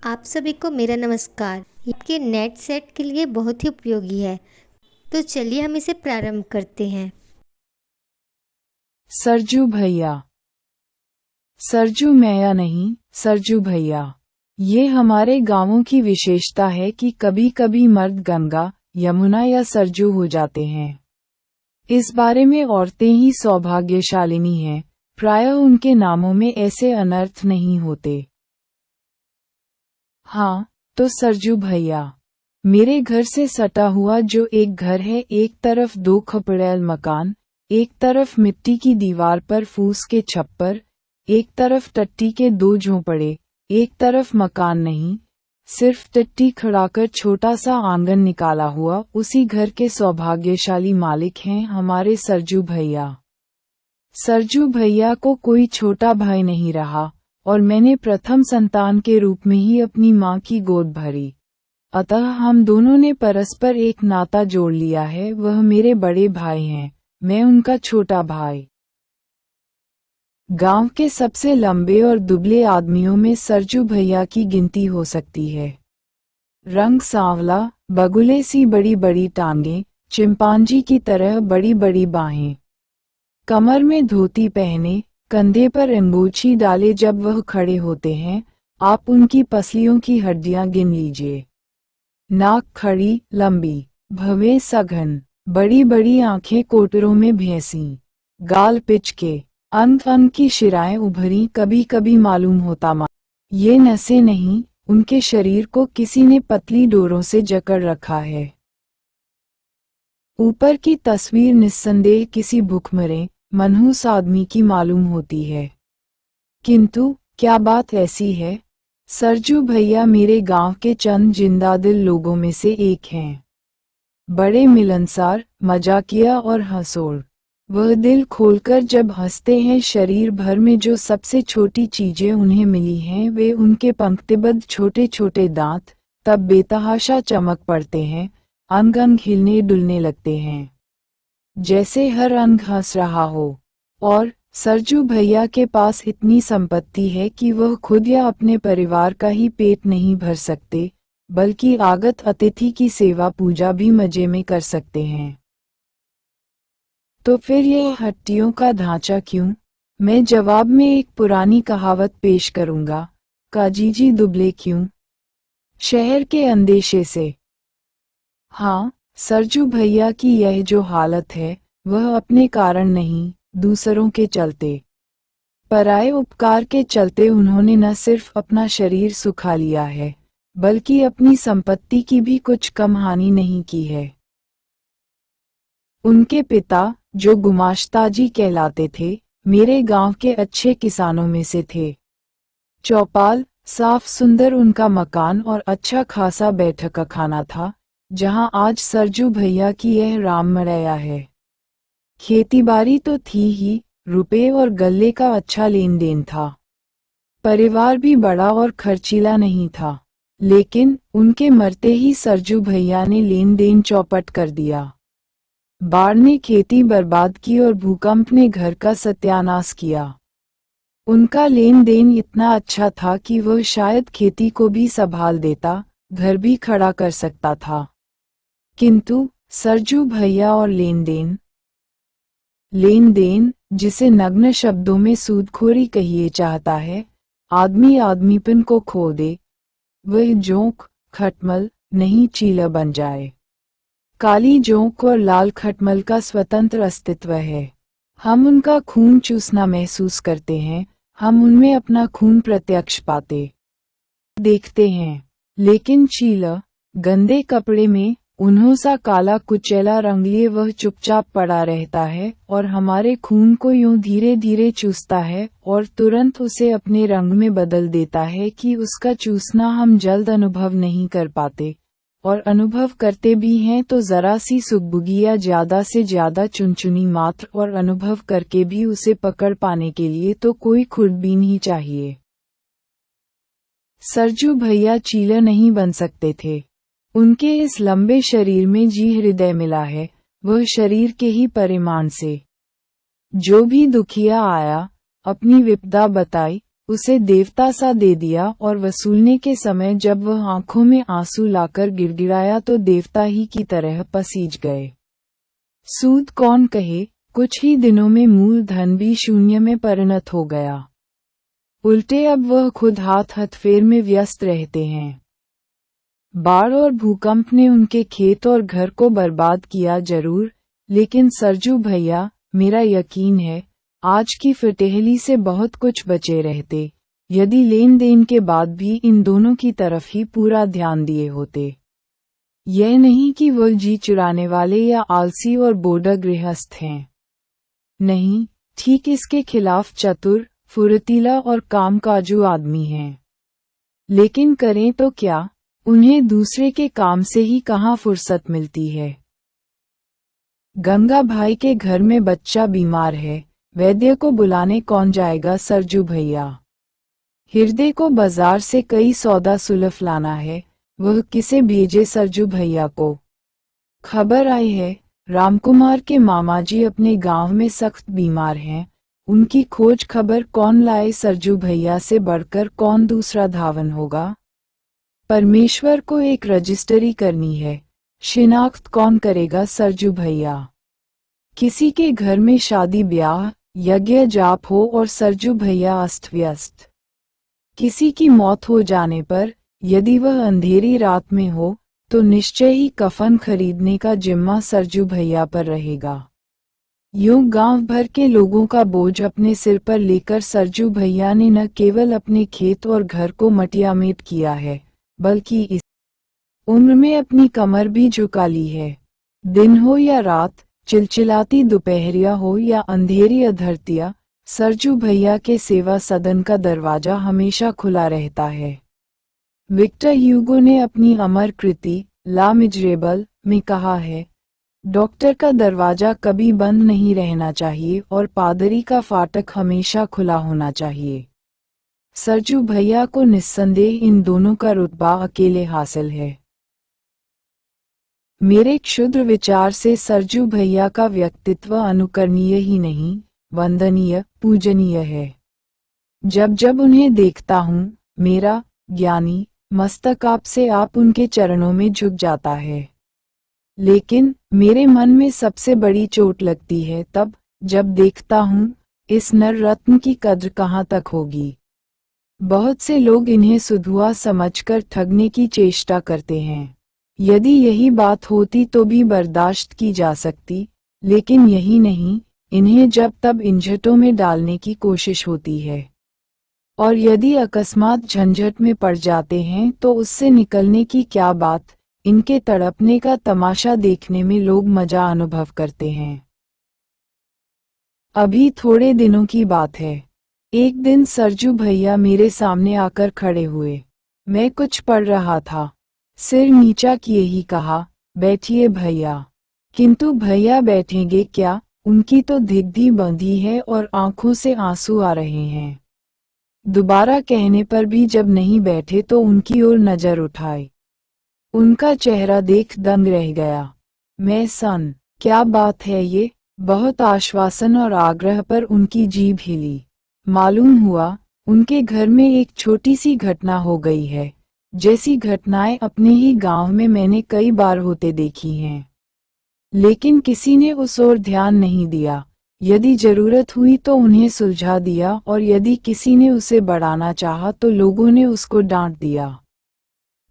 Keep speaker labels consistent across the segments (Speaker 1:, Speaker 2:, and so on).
Speaker 1: आप सभी को मेरा नमस्कार। ये आपके नेट सेट के लिए बहुत ही उपयोगी है। तो चलिए हम इसे प्रारंभ करते हैं।
Speaker 2: सरजू भैया। सरजू मैया नहीं, सरजू भैया। ये हमारे गांवों की विशेषता है कि कभी कभी मर्द गंगा, यमुना या सरजू हो जाते हैं। इस बारे में औरतें ही सौभाग्यशालिनी हैं, प्रायः उनके नामों में ऐसे अनर्थ नहीं होते। हाँ, तो सरजू भैया। मेरे घर से सटा हुआ जो एक घर है, एक तरफ 2 खपड़ैल मकान, एक तरफ मिट्टी की दीवार पर फूस के छप्पर, एक तरफ टट्टी के 2 झोंपड़े, एक तरफ मकान नहीं, सिर्फ टट्टी खड़ाकर छोटा सा आंगन निकाला हुआ, उसी घर के सौभाग्यशाली मालिक हैं हमारे सरजू भैया। सरजू भैया को कोई छोटा भाई नहीं रहा, और मैंने प्रथम संतान के रूप में ही अपनी माँ की गोद भरी। अतः हम दोनों ने परस्पर एक नाता जोड़ लिया है। वह मेरे बड़े भाई हैं, मैं उनका छोटा भाई। गांव के सबसे लंबे और दुबले आदमियों में सरजू भैया की गिनती हो सकती है। रंग सांवला, बगुले सी बड़ी बड़ी टांगें, चिंपांजी की तरह बड़ी बड़ी बाहें। कमर में धोती पहने, कंधे पर अंबोछी डाले जब वह खड़े होते हैं, आप उनकी पसलियों की हड्डियां गिन लीजिए। नाक खड़ी, लंबी, भवें सघन, बड़ी बड़ी आंखें कोटरों में भैंसी, गाल पिचके, अंक अंक की शिराएं उभरी, कभी कभी मालूम होता ये नसें नहीं, उनके शरीर को किसी ने पतली डोरों से जकड़ रखा है। ऊपर की तस्वीर निस्संदेह किसी भूखमरे, मनहूस आदमी की मालूम होती है। किंतु क्या बात ऐसी है? सरजू भैया मेरे गांव के चंद जिंदादिल लोगों में से एक हैं। बड़े मिलनसार, मजाकिया और हंसोड़। वह दिल खोलकर जब हंसते हैं, शरीर भर में जो सबसे छोटी चीजें उन्हें मिली हैं वे उनके पंक्तिबद्ध छोटे छोटे दांत, तब बेतहाशा चमक पड़ते हैं, अंग अंग हिलने डुलने लगते हैं, जैसे हर अंग हंस रहा हो। और सरजू भैया के पास इतनी संपत्ति है कि वह खुद या अपने परिवार का ही पेट नहीं भर सकते, बल्कि आगत अतिथि की सेवा पूजा भी मजे में कर सकते हैं। तो फिर यह हड्डियों का ढांचा क्यों? मैं जवाब में एक पुरानी कहावत पेश करूंगा, काजीजी दुबले क्यों? शहर के अंदेशे से। हाँ, सरजू भैया की यह जो हालत है, वह अपने कारण नहीं, दूसरों के चलते, पराये उपकार के चलते उन्होंने न सिर्फ अपना शरीर सुखा लिया है, बल्कि अपनी संपत्ति की भी कुछ कम हानि नहीं की है। उनके पिता, जो गुमाश्ताजी कहलाते थे, मेरे गांव के अच्छे किसानों में से थे। चौपाल, साफ सुंदर उनका मकान और अच्छा खासा बैठक खाना था, जहां आज सरजू भैया की यह राममरैया है। खेतीबाड़ी तो थी ही, रुपए और गल्ले का अच्छा लेन देन था। परिवार भी बड़ा और खर्चीला नहीं था, लेकिन उनके मरते ही सरजू भैया ने लेन देन चौपट कर दिया। बाढ़ ने खेती बर्बाद की और भूकंप ने घर का सत्यानाश किया। उनका लेन देन इतना अच्छा था कि वह शायद खेती को भी संभाल देता, घर भी खड़ा कर सकता था। किंतु सरजू भैया और लेन देन, जिसे नग्न शब्दों में सूदखोरी कहिए चाहता है, आदमी आदमीपन को खो दे, वह जोंक, खटमल, नहीं चीला बन जाए। काली जोंक और लाल खटमल का स्वतंत्र अस्तित्व है। हम उनका खून चूसना महसूस करते हैं, हम उनमें अपना खून प्रत्यक्ष पाते देखते हैं। लेकिन चीला, गंदे कपड़े में, उन्हों सा काला कुचैला रंग लिए वह चुपचाप पड़ा रहता है और हमारे खून को यूं धीरे धीरे चूसता है और तुरंत उसे अपने रंग में बदल देता है कि उसका चूसना हम जल्द अनुभव नहीं कर पाते, और अनुभव करते भी हैं तो जरा सी सुगबुगी या ज्यादा से ज्यादा चुनचुनी मात्र, और अनुभव करके भी उसे पकड़ पाने के लिए तो कोई खुरदबीन ही चाहिए। सरजू भैया चीला नहीं बन सकते थे। उनके इस लंबे शरीर में जी हृदय मिला है, वह शरीर के ही परिमाण से। जो भी दुखिया आया, अपनी विपदा बताई, उसे देवता सा दे दिया और वसूलने के समय जब वह आंखों में आंसू लाकर गिड़गिड़ाया तो देवता ही की तरह पसीज गए। सूद कौन कहे, कुछ ही दिनों में मूलधन भी शून्य में परिणत हो गया। उल्टे अब वह खुद हाथ हथफेर में व्यस्त रहते हैं। बाढ़ और भूकंप ने उनके खेत और घर को बर्बाद किया जरूर, लेकिन सरजू भैया, मेरा यकीन है, आज की फिटेहली से बहुत कुछ बचे रहते, यदि लेन देन के बाद भी इन दोनों की तरफ ही पूरा ध्यान दिए होते। यह नहीं कि वह जी चुराने वाले या आलसी और बोडा गृहस्थ हैं। नहीं, ठीक इसके खिलाफ चतुर, फुर्तीला और कामकाजू आदमी हैं। लेकिन करें तो क्या, उन्हें दूसरे के काम से ही कहाँ फुर्सत मिलती है। गंगा भाई के घर में बच्चा बीमार है, वैद्य को बुलाने कौन जाएगा सरजू भैया। हृदय को बाजार से कई सौदा सुलफ लाना है, वह किसे भेजे सरजू भैया को। खबर आई है, रामकुमार के मामाजी अपने गांव में सख्त बीमार हैं, उनकी खोज खबर कौन लाए सरजू भैया से बढ़कर कौन दूसरा धावन होगा। परमेश्वर को एक रजिस्ट्री करनी है, शिनाख्त कौन करेगा सरजू भैया। किसी के घर में शादी ब्याह यज्ञ जाप हो और सरजू भैया अस्त व्यस्त। किसी की मौत हो जाने पर, यदि वह अंधेरी रात में हो, तो निश्चय ही कफन खरीदने का जिम्मा सरजू भैया पर रहेगा। यूं गांव भर के लोगों का बोझ अपने सिर पर लेकर सरजू भैया ने न केवल अपने खेत और घर को मटियामेट किया है, बल्कि इस उम्र में अपनी कमर भी झुका ली है। दिन हो या रात, चिलचिलाती दोपहरिया हो या अंधेरी अधरतिया, सरजू भैया के सेवा सदन का दरवाजा हमेशा खुला रहता है। विक्टर ह्यूगो ने अपनी अमर कृति ला मिजरेबल में कहा है, डॉक्टर का दरवाजा कभी बंद नहीं रहना चाहिए और पादरी का फाटक हमेशा खुला होना चाहिए। सरजू भैया को निस्संदेह इन दोनों का रुतबा अकेले हासिल है। मेरे क्षुद्र विचार से सरजू भैया का व्यक्तित्व अनुकरणीय ही नहीं, वंदनीय, पूजनीय है। जब जब उन्हें देखता हूँ, मेरा ज्ञानी मस्तक आप से आप उनके चरणों में झुक जाता है। लेकिन मेरे मन में सबसे बड़ी चोट लगती है तब, जब देखता हूँ, इस नर रत्न की कद्र कहाँ तक होगी। बहुत से लोग इन्हें सुधुआ समझकर ठगने की चेष्टा करते हैं। यदि यही बात होती तो भी बर्दाश्त की जा सकती, लेकिन यही नहीं, इन्हें जब तब इंझटों में डालने की कोशिश होती है। और यदि अकस्मात झंझट में पड़ जाते हैं तो उससे निकलने की क्या बात, इनके तड़पने का तमाशा देखने में लोग मजा अनुभव करते हैं। अभी थोड़े दिनों की बात है, एक दिन सरजू भैया मेरे सामने आकर खड़े हुए। मैं कुछ पढ़ रहा था, सिर नीचा किए ही कहा, बैठिए भैया। किंतु भैया बैठेंगे क्या, उनकी तो धिग्धी बंधी है और आंखों से आंसू आ रहे हैं। दोबारा कहने पर भी जब नहीं बैठे तो उनकी ओर नजर उठाई। उनका चेहरा देख दंग रह गया। मैं सन, क्या बात है ये। बहुत आश्वासन और आग्रह पर उनकी जीभ हिली। मालूम हुआ, उनके घर में एक छोटी सी घटना हो गई है, जैसी घटनाएं अपने ही गांव में मैंने कई बार होते देखी हैं। लेकिन किसी ने उस ओर ध्यान नहीं दिया। यदि जरूरत हुई तो उन्हें सुलझा दिया और यदि किसी ने उसे बढ़ाना चाहा तो लोगों ने उसको डांट दिया।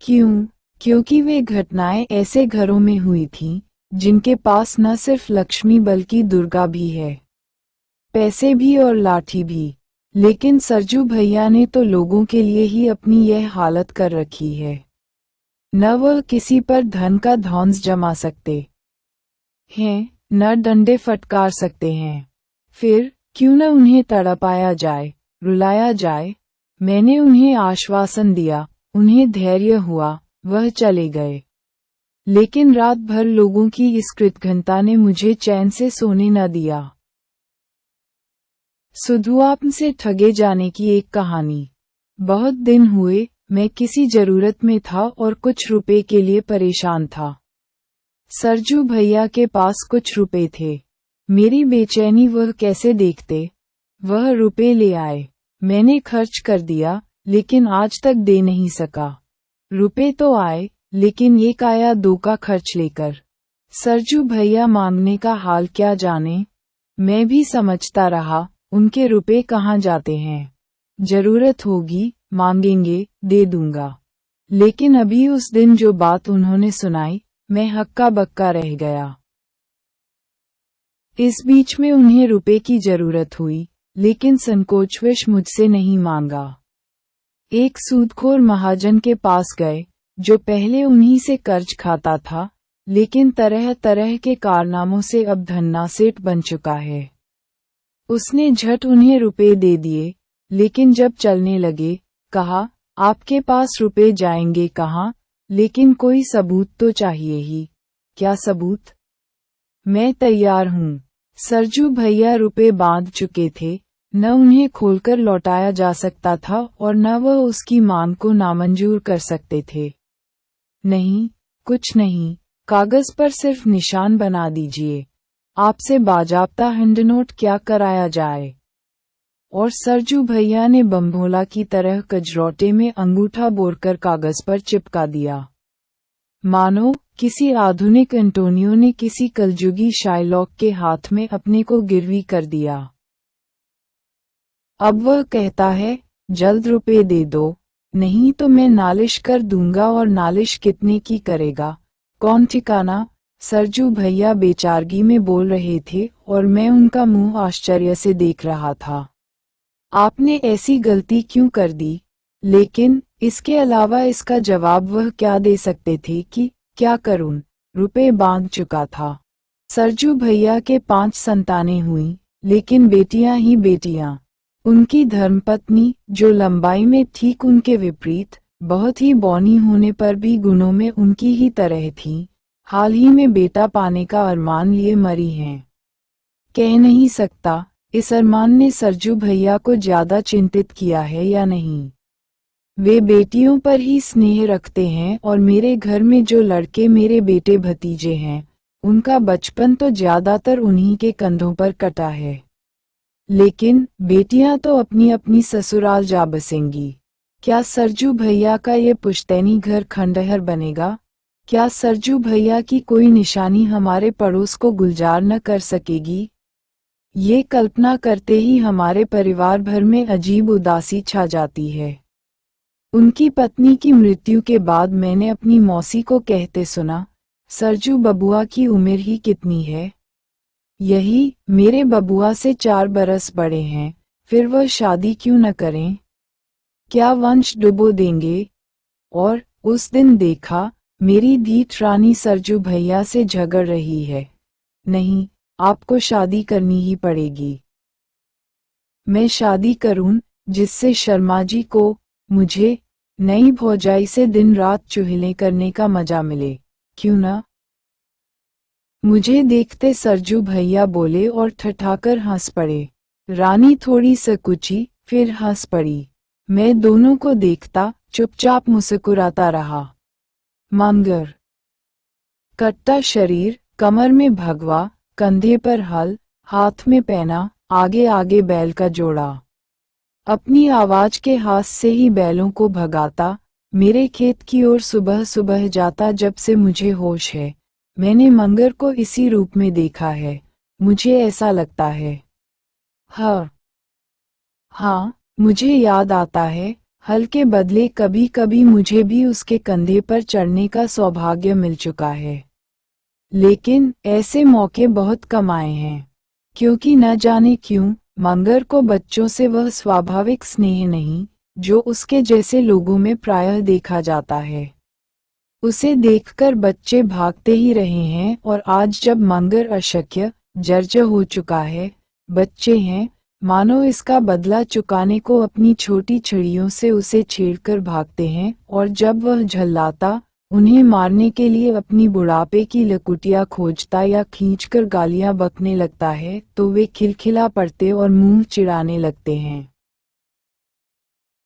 Speaker 2: क्यों? क्योंकि वे घटनाएं ऐसे घरों में हुई थीं, जिनके पास न सिर्फ लक्ष्मी बल्कि दुर्गा भी है, पैसे भी और लाठी भी। लेकिन सरजू भैया ने तो लोगों के लिए ही अपनी यह हालत कर रखी है। न वह किसी पर धन का धौंस जमा सकते हैं, न डंडे फटकार सकते हैं। फिर क्यों न उन्हें तड़पाया जाए, रुलाया जाए। मैंने उन्हें आश्वासन दिया, उन्हें धैर्य हुआ, वह चले गए। लेकिन रात भर लोगों की इस कृतघ्नता ने मुझे चैन से सोने न दिया। सुधुआप से ठगे जाने की एक कहानी। बहुत दिन हुए, मैं किसी जरूरत में था और कुछ रुपए के लिए परेशान था। सरजू भैया के पास कुछ रुपए थे। मेरी बेचैनी वह कैसे देखते। वह रुपए ले आए। मैंने खर्च कर दिया, लेकिन आज तक दे नहीं सका। रुपए तो आए, लेकिन एक आया 2 का खर्च लेकर। सरजू भैया मांगने का हाल क्या जाने। मैं भी समझता रहा, उनके रुपए कहाँ जाते हैं। जरूरत होगी, मांगेंगे, दे दूंगा। लेकिन अभी उस दिन जो बात उन्होंने सुनाई, मैं हक्का बक्का रह गया। इस बीच में उन्हें रुपए की जरूरत हुई, लेकिन संकोचवश मुझसे नहीं मांगा। एक सूदखोर महाजन के पास गए, जो पहले उन्हीं से कर्ज खाता था, लेकिन तरह तरह के कारनामों से अब धन्नासेठ बन चुका है। उसने झट उन्हें रुपए दे दिए, लेकिन जब चलने लगे, कहा, आपके पास रुपए जाएंगे कहाँ, लेकिन कोई सबूत तो चाहिए ही। क्या सबूत? मैं तैयार हूँ। सरजू भैया रुपए बांध चुके थे, न उन्हें खोलकर लौटाया जा सकता था और न वह उसकी मांग को नामंजूर कर सकते थे। नहीं, कुछ नहीं, कागज पर सिर्फ निशान बना दीजिए। आपसे बाजाब्ता हैंडनोट क्या कराया जाए। और सरजू भैया ने बम्भोला की तरह कजरौटे में अंगूठा बोरकर कागज पर चिपका दिया। मानो किसी आधुनिक एंटोनियो ने किसी कलजुगी शाइलॉक के हाथ में अपने को गिरवी कर दिया। अब वह कहता है, जल्द रुपए दे दो, नहीं तो मैं नालिश कर दूंगा। और नालिश कितने की करेगा, कौन ठिकाना। सरजू भैया बेचारगी में बोल रहे थे और मैं उनका मुंह आश्चर्य से देख रहा था। आपने ऐसी गलती क्यों कर दी? लेकिन इसके अलावा इसका जवाब वह क्या दे सकते थे कि क्या करूं, रुपए बांध चुका था। सरजू भैया के 5 संतानें हुईं, लेकिन बेटियां ही बेटियां। उनकी धर्मपत्नी, जो लंबाई में ठीक उनके विपरीत, बहुत ही बौनी होने पर भी गुणों में उनकी ही तरह थी, हाल ही में बेटा पाने का अरमान लिए मरी हैं। कह नहीं सकता इस अरमान ने सरजू भैया को ज्यादा चिंतित किया है या नहीं। वे बेटियों पर ही स्नेह रखते हैं और मेरे घर में जो लड़के मेरे बेटे भतीजे हैं, उनका बचपन तो ज्यादातर उन्हीं के कंधों पर कटा है। लेकिन बेटियां तो अपनी अपनी ससुराल जा बसेंगी। क्या सरजू भैया का ये पुश्तैनी घर खंडहर बनेगा? क्या सरजू भैया की कोई निशानी हमारे पड़ोस को गुलजार न कर सकेगी? ये कल्पना करते ही हमारे परिवार भर में अजीब उदासी छा जाती है। उनकी पत्नी की मृत्यु के बाद मैंने अपनी मौसी को कहते सुना, सरजू बबुआ की उम्र ही कितनी है? यही, मेरे बबुआ से 4 बरस बड़े हैं, फिर वह शादी क्यों न करें? क्या वंश डुबो देंगे? और उस दिन देखा, मेरी धीठ रानी सरजू भैया से झगड़ रही है। नहीं, आपको शादी करनी ही पड़ेगी। मैं शादी करूं, जिससे शर्मा जी को, मुझे, नई भौजाई से दिन रात चुहले करने का मजा मिले, क्यों ना? मुझे देखते सरजू भैया बोले और ठठाकर हंस पड़े। रानी थोड़ी सकुची, फिर हंस पड़ी। मैं दोनों को देखता, चुपचाप मुस्कुराता रहा। मंगर, कट्टा शरीर, कमर में भगवा, कंधे पर हल, हाथ में पैना, आगे आगे बैल का जोड़ा। अपनी आवाज के हाथ से ही बैलों को भगाता, मेरे खेत की ओर सुबह सुबह जाता। जब से मुझे होश है, मैंने मंगर को इसी रूप में देखा है, मुझे ऐसा लगता है। हाँ, मुझे याद आता है, हल के बदले कभी कभी मुझे भी उसके कंधे पर चढ़ने का सौभाग्य मिल चुका है। लेकिन ऐसे मौके बहुत कम आए हैं, क्योंकि न जाने क्यों, मंगर को बच्चों से वह स्वाभाविक स्नेह नहीं, जो उसके जैसे लोगों में प्रायः देखा जाता है। उसे देखकर बच्चे भागते ही रहे हैं और आज जब मंगर अशक्य, जर्जर हो चुका है, बच्चे हैं, मानो इसका बदला चुकाने को अपनी छोटी छड़ियों से उसे छेड़कर भागते हैं। और जब वह झल्लाता, उन्हें मारने के लिए अपनी बुढ़ापे की लकुटियां खोजता या खींचकर गालियां बकने लगता है, तो वे खिलखिला पड़ते और मुंह चिढ़ाने लगते हैं।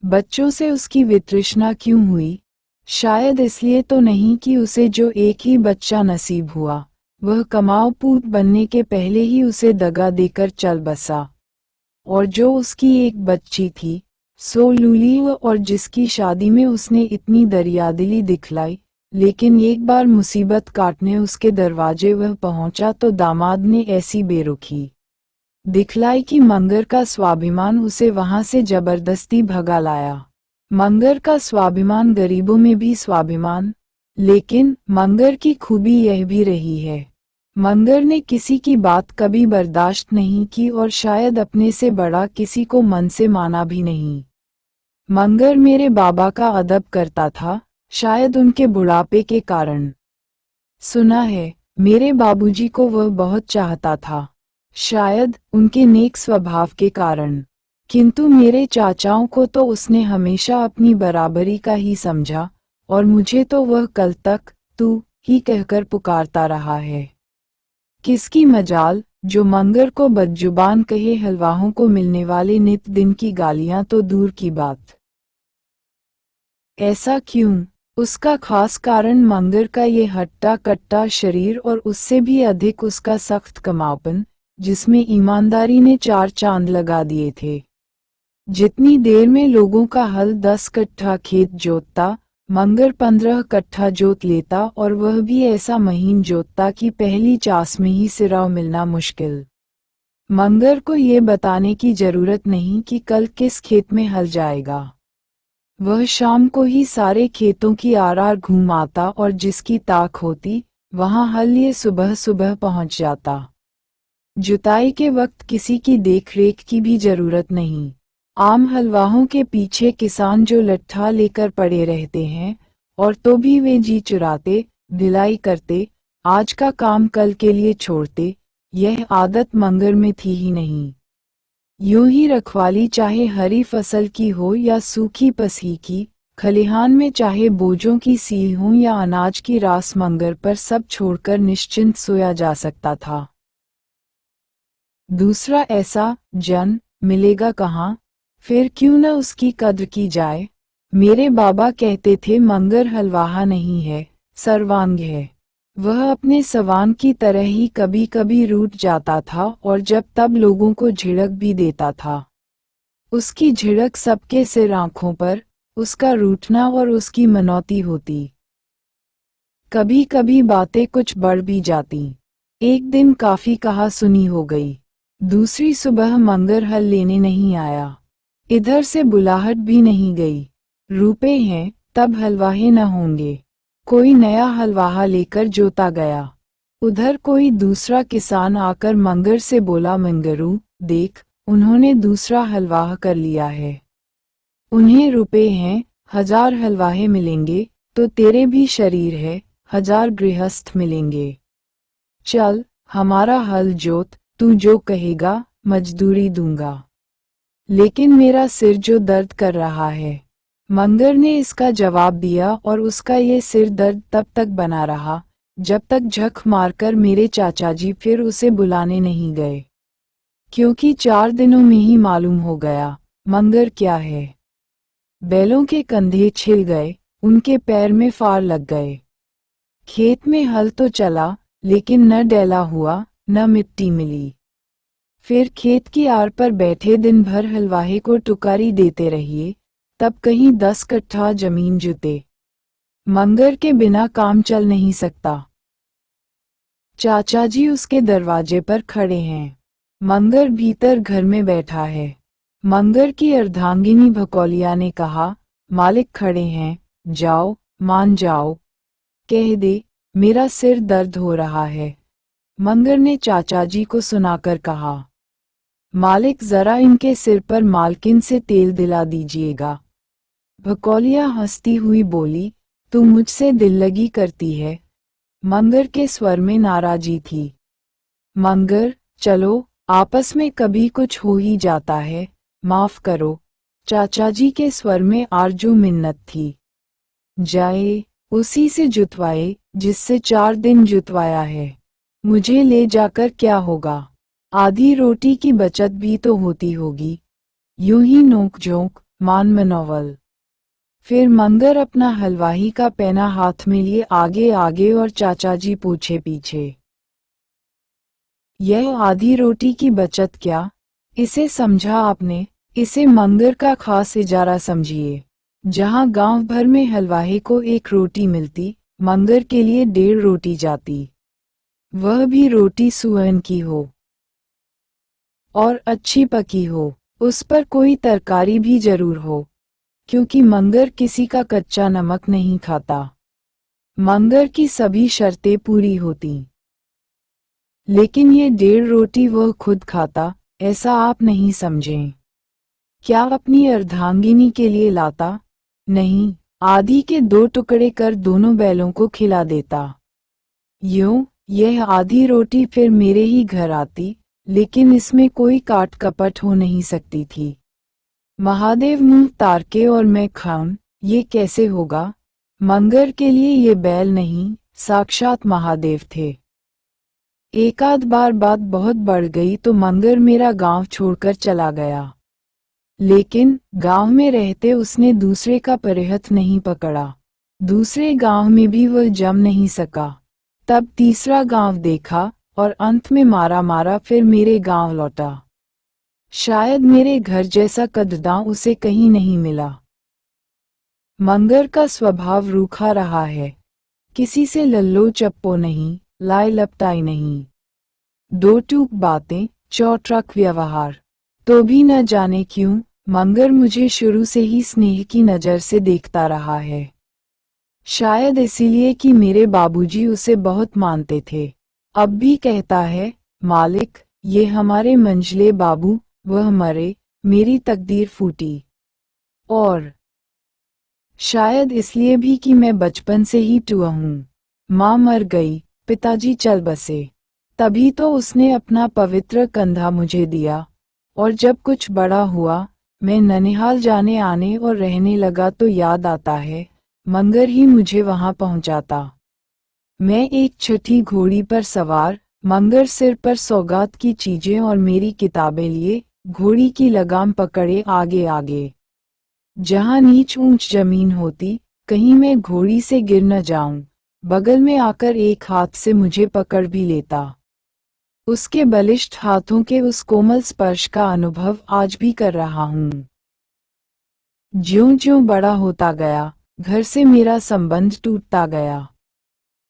Speaker 2: बच्चों से उसकी वितृष्णा क्यों हुई? शायद इसलिए तो नहीं कि उसे जो एक ही बच्चा नसीब हुआ, वह कमाऊ पूत बनने के पहले ही उसे दगा देकर चल बसा। और जो उसकी एक बच्ची थी, सो लूली, और जिसकी शादी में उसने इतनी दरियादिली दिखलाई, लेकिन एक बार मुसीबत काटने उसके दरवाजे वह पहुंचा तो दामाद ने ऐसी बेरुखी दिखलाई कि मंगर का स्वाभिमान उसे वहां से जबरदस्ती भगा लाया। मंगर का स्वाभिमान गरीबों में भी स्वाभिमान, लेकिन मंगर की खूबी यह भी रही है, मंगर ने किसी की बात कभी बर्दाश्त नहीं की और शायद अपने से बड़ा किसी को मन से माना भी नहीं। मंगर मेरे बाबा का अदब करता था, शायद उनके बुढ़ापे के कारण। सुना है, मेरे बाबूजी को वह बहुत चाहता था, शायद उनके नेक स्वभाव के कारण, किंतु मेरे चाचाओं को तो उसने हमेशा अपनी बराबरी का ही समझा, और मुझे तो वह कल तक तू ही कहकर पुकारता रहा है। किसकी मजाल, जो मंगर को बदजुबान कहे, हलवाहों को मिलने वाले नित दिन की गालियां तो दूर की बात। ऐसा क्यों? उसका खास कारण मंगर का ये हट्टा कट्टा शरीर और उससे भी अधिक उसका सख्त कमापन, जिसमें ईमानदारी ने 4 चांद लगा दिए थे। जितनी देर में लोगों का हल 10 कट्ठा खेत जोतता, मंगर 15 कट्ठा जोत लेता, और वह भी ऐसा महीन जोतता कि पहली चास में ही सिराव मिलना मुश्किल। मंगर को ये बताने की जरूरत नहीं कि कल किस खेत में हल जाएगा। वह शाम को ही सारे खेतों की आर घूम आता और जिसकी ताक होती, वहां हल लिए सुबह सुबह पहुंच जाता। जुताई के वक्त किसी की देखरेख की भी जरूरत नहीं। आम हलवाहों के पीछे किसान जो लट्ठा लेकर पड़े रहते हैं, और तो भी वे जी चुराते, ढिलाई करते, आज का काम कल के लिए छोड़ते, यह आदत मंगर में थी ही नहीं। यूं ही रखवाली चाहे हरी फसल की हो या सूखी पसी की, खलिहान में चाहे बोझों की सील हो या अनाज की रास, मंगर पर सब छोड़कर निश्चिंत सोया जा सकता था। दूसरा ऐसा जन मिलेगा कहाँ? फिर क्यों न उसकी कद्र की जाए। मेरे बाबा कहते थे, मंगर हलवाहा नहीं है, सर्वांग है। वह अपने सवांग की तरह ही कभी कभी रूठ जाता था, और जब तब लोगों को झिड़क भी देता था। उसकी झिड़क सबके सिर आंखों पर, उसका रूठना और उसकी मनौती होती। कभी कभी बातें कुछ बढ़ भी जाती। एक दिन काफी कहा सुनी हो गई। दूसरी सुबह मंगर हल लेने नहीं आया। इधर से बुलाहट भी नहीं गई। रुपए हैं, तब हलवाहे न होंगे। कोई नया हलवाहा लेकर जोता गया। उधर कोई दूसरा किसान आकर मंगर से बोला, मंगरू देख, उन्होंने दूसरा हलवाहा कर लिया है। उन्हें रुपए हैं, 1000 हलवाहे मिलेंगे, तो तेरे भी शरीर है, 1000 गृहस्थ मिलेंगे। चल, हमारा हल जोत, तू जो कहेगा, मजदूरी दूंगा। लेकिन मेरा सिर जो दर्द कर रहा है। मंगर ने इसका जवाब दिया, और उसका ये सिर दर्द तब तक बना रहा, जब तक झक मारकर मेरे चाचाजी फिर उसे बुलाने नहीं गए। क्योंकि 4 दिनों में ही मालूम हो गया, मंगर क्या है। बैलों के कंधे छिल गए, उनके पैर में फाड़ लग गए। खेत में हल तो चला, लेकिन न डैला हुआ, न मिट्टी मिली। फिर खेत की आड़ पर बैठे दिन भर हलवाहे को टुकारी देते रहिए, तब कहीं 10 कट्ठा जमीन जुते। मंगर के बिना काम चल नहीं सकता। चाचाजी उसके दरवाजे पर खड़े हैं। मंगर भीतर घर में बैठा है। मंगर की अर्धांगिनी भकौलिया ने कहा, मालिक खड़े हैं, जाओ, मान जाओ। कह दे, मेरा सिर दर्द हो रहा है। मंगर ने चाचाजी को सुनाकर कहा, मालिक जरा इनके सिर पर मालकिन से तेल दिला दीजिएगा। भकौलिया हंसती हुई बोली, तू मुझसे दिल लगी करती है। मंगर के स्वर में नाराजी थी। मंगर, चलो, आपस में कभी कुछ हो ही जाता है, माफ करो। चाचाजी के स्वर में आरजू मिन्नत थी। जाए, उसी से जुतवाए, जिससे 4 दिन जुतवाया है। मुझे ले जाकर क्या होगा? आधी रोटी की बचत भी तो होती होगी। यूं ही नोक-झोंक, मान मनोवल। फिर मंगर अपना हलवाही का पैना हाथ में लिए आगे आगे और चाचाजी पूछे पीछे। यह आधी रोटी की बचत क्या? इसे समझा आपने? इसे मंगर का खास इजारा समझिए। जहाँ गांव भर में हलवाई को एक रोटी मिलती, मंगर के लिए 1.5 रोटी जाती। वह भी रोटी सुअन की हो और अच्छी पकी हो, उस पर कोई तरकारी भी जरूर हो, क्योंकि मंगर किसी का कच्चा नमक नहीं खाता। मंगर की सभी शर्तें पूरी होती। लेकिन ये 1.5 रोटी वह खुद खाता, ऐसा आप नहीं समझें। क्या अपनी अर्धांगिनी के लिए लाता? नहीं, आधी के 2 टुकड़े कर दोनों बैलों को खिला देता। यूं, यह आधी रोटी फिर मेरे ही घर आती, लेकिन इसमें कोई काट कपट हो नहीं सकती थी। महादेव मुंह तारके और मैं खाऊं, ये कैसे होगा? मंगर के लिए ये बैल नहीं, साक्षात महादेव थे। एक आध बार बात बहुत बढ़ गई तो मंगर मेरा गांव छोड़कर चला गया। लेकिन गांव में रहते उसने दूसरे का परिहत नहीं पकड़ा। दूसरे गांव में भी वह जम नहीं सका। तब तीसरा गांव देखा और अंत में मारा मारा फिर मेरे गांव लौटा। शायद मेरे घर जैसा कददां उसे कहीं नहीं मिला। मंगर का स्वभाव रूखा रहा है। किसी से लल्लो चप्पो नहीं, लाए लपटाई नहीं। 2 टूक बातें, चौट्रक व्यवहार। तो भी न जाने क्यों, मंगर मुझे शुरू से ही स्नेह की नज़र से देखता रहा है। शायद इसीलिए कि मेरे बाबूजी उसे बहुत मानते थे। अब भी कहता है, मालिक, ये हमारे मंझले बाबू, वह मरे, मेरी तकदीर फूटी। और शायद इसलिए भी कि मैं बचपन से ही टुआ हूँ। माँ मर गई, पिताजी चल बसे। तभी तो उसने अपना पवित्र कंधा मुझे दिया। और जब कुछ बड़ा हुआ, मैं ननिहाल जाने आने और रहने लगा तो याद आता है, मंगर ही मुझे वहां पहुंचाता। मैं एक छठी घोड़ी पर सवार, मंगर सिर पर सौगात की चीजें और मेरी किताबें लिए, घोड़ी की लगाम पकड़े आगे आगे। जहां नीच ऊंच जमीन होती, कहीं मैं घोड़ी से गिर न जाऊं, बगल में आकर एक हाथ से मुझे पकड़ भी लेता। उसके बलिष्ठ हाथों के उस कोमल स्पर्श का अनुभव आज भी कर रहा हूँ। ज्यों-ज्यों बड़ा होता गया, घर से मेरा संबंध टूटता गया।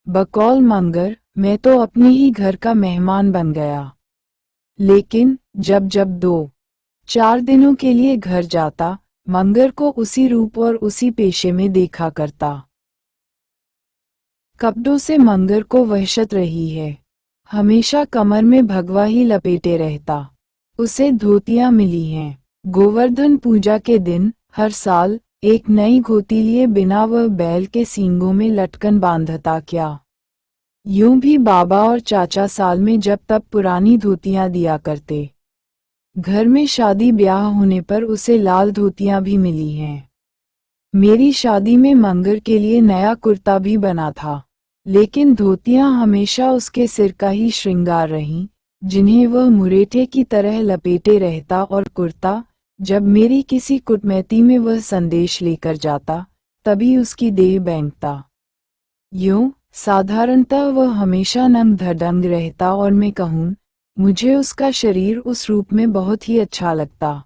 Speaker 2: बकौल मंगर, मैं तो अपने ही घर का मेहमान बन गया। लेकिन जब जब 2-4 दिनों के लिए घर जाता, मंगर को उसी रूप और उसी पेशे में देखा करता। कपड़ों से मंगर को वहशत रही है। हमेशा कमर में भगवा ही लपेटे रहता। उसे धोतियां मिली हैं। गोवर्धन पूजा के दिन हर साल एक नई धोती लिए बिना वह बैल के सींगों में लटकन बांधता क्या। यूं भी बाबा और चाचा साल में जब तब पुरानी धोतियां दिया करते। घर में शादी ब्याह होने पर उसे लाल धोतियां भी मिली हैं। मेरी शादी में मंगर के लिए नया कुर्ता भी बना था। लेकिन धोतियां हमेशा उसके सिर का ही श्रृंगार रहीं, जिन्हें वह मुरेठे की तरह लपेटे रहता। और कुर्ता, जब मेरी किसी कुटमैती में वह संदेश लेकर जाता, तभी उसकी देह बैंकता। यूं, साधारणतः वह हमेशा नंग धड़ंग रहता और मैं कहूँ, मुझे उसका शरीर उस रूप में बहुत ही अच्छा लगता।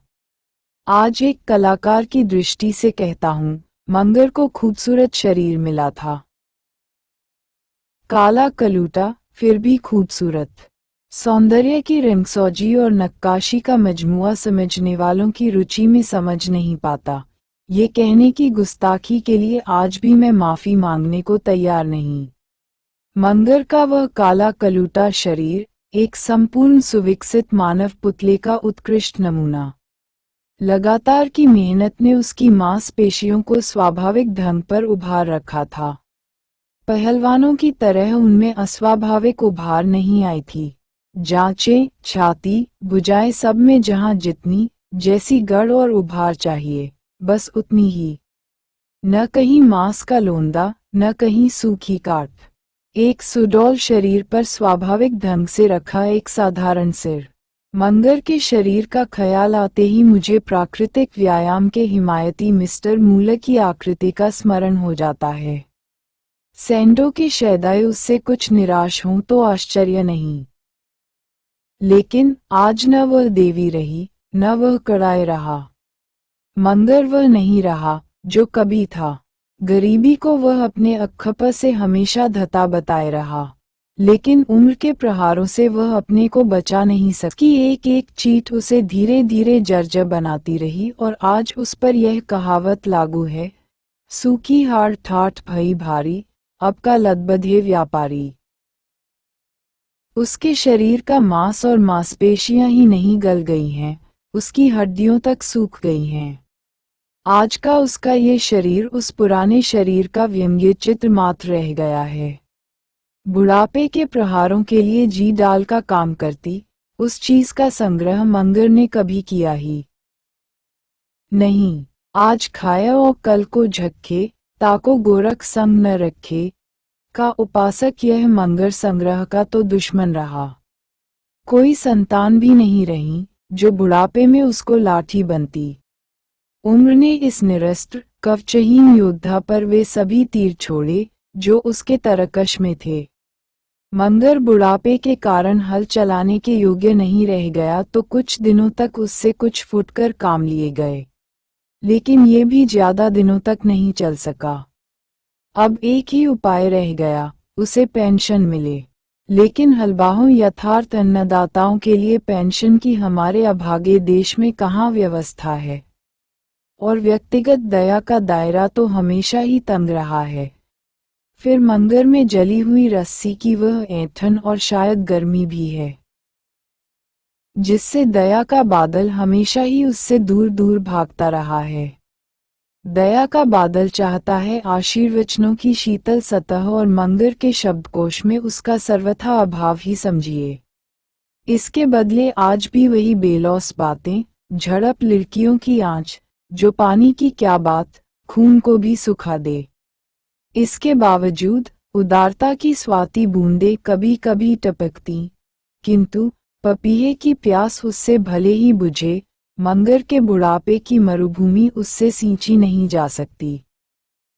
Speaker 2: आज एक कलाकार की दृष्टि से कहता हूँ, मंगर को खूबसूरत शरीर मिला था। काला कलूटा, फिर भी खूबसूरत। सौंदर्य की रंगसौजी और नक्काशी का मजमुआ समझने वालों की रुचि में समझ नहीं पाता। ये कहने की गुस्ताखी के लिए आज भी मैं माफी मांगने को तैयार नहीं। मंगर का वह काला कलूटा शरीर, एक संपूर्ण सुविकसित मानव पुतले का उत्कृष्ट नमूना। लगातार की मेहनत ने उसकी मांसपेशियों को स्वाभाविक ढंग पर उभार रखा था। पहलवानों की तरह उनमें अस्वाभाविक उभार नहीं आई थी। जांचें, छाती, भुजाएं सब में जहां जितनी, जैसी गढ़ और उभार चाहिए, बस उतनी ही। न कहीं मांस का लोंदा, न कहीं सूखी काट। एक सुडौल शरीर पर स्वाभाविक ढंग से रखा एक साधारण सिर। मंगर के शरीर का ख्याल आते ही मुझे प्राकृतिक व्यायाम के हिमायती मिस्टर मूलर की आकृति का स्मरण हो जाता है। सैंडो के शैदाई उससे कुछ निराश हों तो आश्चर्य नहीं। लेकिन आज न वह देवी रही, न वह कड़ाए रहा। मंगर वह नहीं रहा जो कभी था। गरीबी को वह अपने अक्खप से हमेशा धता बताए रहा, लेकिन उम्र के प्रहारों से वह अपने को बचा नहीं सकी। एक एक चीट उसे धीरे धीरे जर्जर बनाती रही और आज उस पर यह कहावत लागू है, सूखी हाड़ ठाठ भई भारी, अब का लदबधे व्यापारी। उसके शरीर का मांस और मांसपेशियां ही नहीं गल गई हैं, उसकी हड्डियों तक सूख गई हैं। आज का उसका ये शरीर उस पुराने शरीर का व्यंग्य चित्र मात्र रह गया है। बुढ़ापे के प्रहारों के लिए जी डाल का काम करती उस चीज का संग्रह मंगर ने कभी किया ही नहीं। आज खाया और कल को झक्के, ताको गोरख संग न रखे का उपासक यह मंगर संग्रह का तो दुश्मन रहा। कोई संतान भी नहीं रही जो बुढ़ापे में उसको लाठी बनती। उम्र ने इस निरस्त्र कवचहीन योद्धा पर वे सभी तीर छोड़े जो उसके तरकश में थे। मंगर बुढ़ापे के कारण हल चलाने के योग्य नहीं रह गया तो कुछ दिनों तक उससे कुछ फुटकर काम लिए गए, लेकिन ये भी ज्यादा दिनों तक नहीं चल सका। अब एक ही उपाय रह गया, उसे पेंशन मिले। लेकिन हलबाहों यथार्थ अन्नदाताओं के लिए पेंशन की हमारे अभागे देश में कहाँ व्यवस्था है, और व्यक्तिगत दया का दायरा तो हमेशा ही तंग रहा है। फिर मंगर में जली हुई रस्सी की वह ऐंठन और शायद गर्मी भी है, जिससे दया का बादल हमेशा ही उससे दूर दूर भागता रहा है। दया का बादल चाहता है आशीर्वचनों की शीतल सतह और मंगर के शब्दकोश में उसका सर्वथा अभाव ही समझिए। इसके बदले आज भी वही बेलौस बातें, झड़प लड़कियों की आंच, जो पानी की क्या बात, खून को भी सुखा दे। इसके बावजूद उदारता की स्वाति बूंदें कभी कभी टपकती, किंतु पपीहे की प्यास उससे भले ही बुझे, मंगर के बुढ़ापे की मरुभूमि उससे सींची नहीं जा सकती।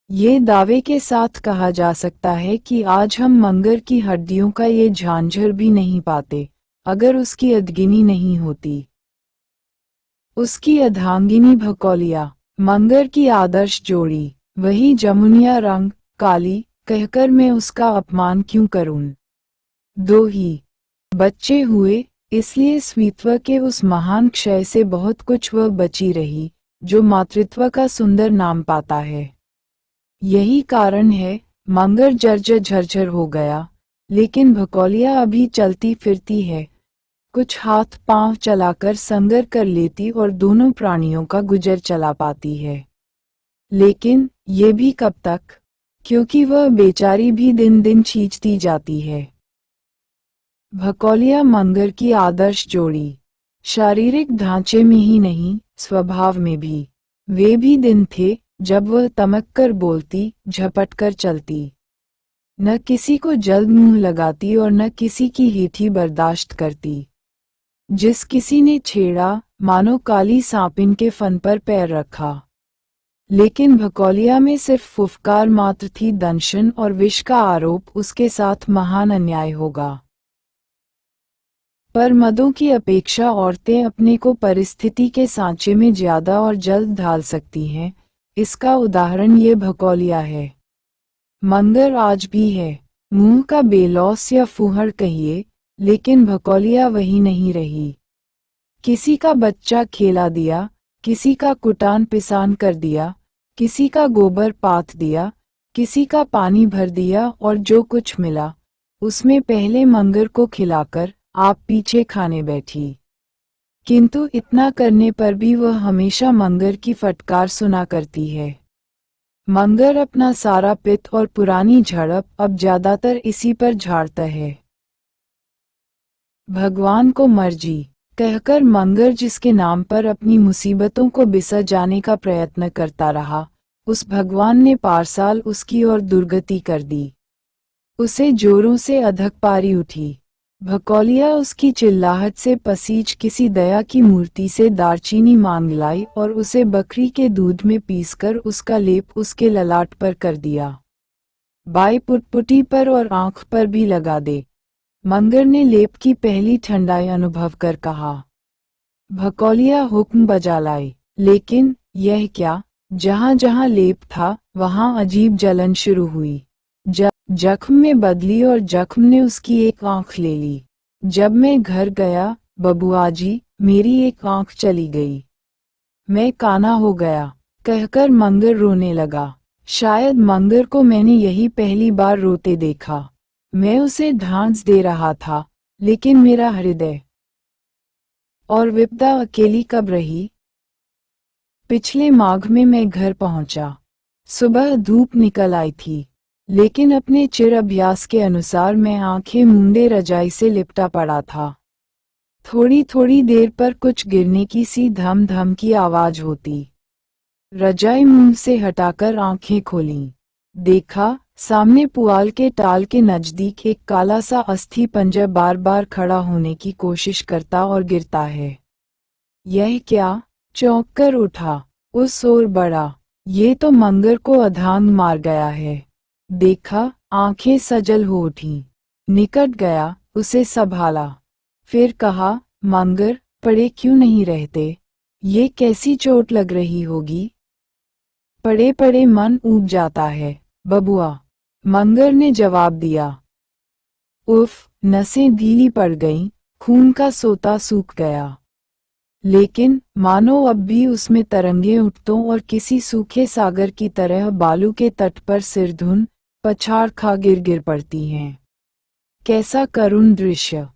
Speaker 2: ये दावे के साथ कहा जा सकता है कि आज हम मंगर की हड्डियों का ये झांझर भी नहीं पाते, अगर उसकी अधगिनी नहीं होती। उसकी अर्धांगिनी भकौलिया, मंगर की आदर्श जोड़ी, वही जमुनिया रंग काली, कहकर मैं उसका अपमान क्यों करूं। दो ही बच्चे हुए, इसलिए स्वीत्व के उस महान क्षय से बहुत कुछ वह बची रही, जो मातृत्व का सुंदर नाम पाता है। यही कारण है मंगर जर्जर झरझर हो गया, लेकिन भकौलिया अभी चलती फिरती है, कुछ हाथ पांव चलाकर संगर कर लेती और दोनों प्राणियों का गुजर चला पाती है। लेकिन ये भी कब तक, क्योंकि वह बेचारी भी दिन दिन खींचती जाती है। भकौलिया मंगर की आदर्श जोड़ी, शारीरिक ढांचे में ही नहीं, स्वभाव में भी। वे भी दिन थे जब वह तमक कर बोलती, झपट कर चलती, न किसी को जल्द मुंह लगाती और न किसी की हेठी बर्दाश्त करती। जिस किसी ने छेड़ा, मानो काली सांपिन के फन पर पैर रखा। लेकिन भकौलिया में सिर्फ फुफकार मात्र थी, दंशन और विष का आरोप उसके साथ महान अन्याय होगा। पर मर्दों की अपेक्षा औरतें अपने को परिस्थिति के सांचे में ज्यादा और जल्द ढाल सकती हैं, इसका उदाहरण ये भकौलिया है। मंगर आज भी है, मुंह का बेलौस या फूहड़ कहिए, लेकिन भकौलिया वही नहीं रही। किसी का बच्चा खेला दिया, किसी का कुटान पिसान कर दिया, किसी का गोबर पाथ दिया, किसी का पानी भर दिया और जो कुछ मिला, उसमें पहले मंगर को खिलाकर आप पीछे खाने बैठी। किंतु इतना करने पर भी वह हमेशा मंगर की फटकार सुना करती है। मंगर अपना सारा पित्त और पुरानी झड़प अब ज्यादातर इसी पर झाड़ता है। भगवान को मर्जी कहकर मंगर जिसके नाम पर अपनी मुसीबतों को बिसर जाने का प्रयत्न करता रहा, उस भगवान ने पारसाल उसकी ओर दुर्गति कर दी। उसे जोरों से अधक पारी उठी। भकौलिया उसकी चिल्लाहट से पसीज किसी दया की मूर्ति से दारचीनी मांग लाई और उसे बकरी के दूध में पीसकर उसका लेप उसके ललाट पर कर दिया। बाई पुटपुटी पर और आंख पर भी लगा दे। मंगर ने लेप की पहली ठंडाई अनुभव कर कहा, भकौलिया हुक्म बजा लाई, लेकिन यह क्या? जहां जहां लेप था वहां अजीब जलन शुरू हुई। जख्म में बदली और जख्म ने उसकी एक आंख ले ली। जब मैं घर गया, बबुआ जी, मेरी एक आंख चली गई। मैं काना हो गया, कहकर मंगर रोने लगा। शायद मंगर को मैंने यही पहली बार रोते देखा। मैं उसे ढांस दे रहा था, लेकिन मेरा हृदय और विपदा अकेली कब रही? पिछले माघ में मैं घर पहुंचा। सुबह धूप निकल आई थी, लेकिन अपने चिर अभ्यास के अनुसार मैं आंखें मूंदे रजाई से लिपटा पड़ा था। थोड़ी थोड़ी देर पर कुछ गिरने की सी धम धम की आवाज होती। रजाई मुंह से हटाकर आंखें खोलीं। देखा, सामने पुआल के टाल के नजदीक एक काला सा अस्थि पंजर बार बार खड़ा होने की कोशिश करता और गिरता है। यह क्या? चौंक कर उठा, उस ओर बढ़ा। ये तो मंगर को अधांग मार गया है। देखा, आंखें सजल हो उठीं। निकट गया, उसे संभाला। फिर कहा, मंगर, पड़े क्यों नहीं रहते? ये कैसी चोट लग रही होगी? पड़े पड़े मन ऊब जाता है, बबुआ, मंगर ने जवाब दिया। उफ, नसें ढीली पड़ गईं, खून का सोता सूख गया। लेकिन मानो अब भी उसमें तरंगें उठतों और किसी सूखे सागर की तरह बालू के तट पर सिरधुन पछाड़ खा गिर गिर पड़ती हैं। कैसा करुण दृश्य!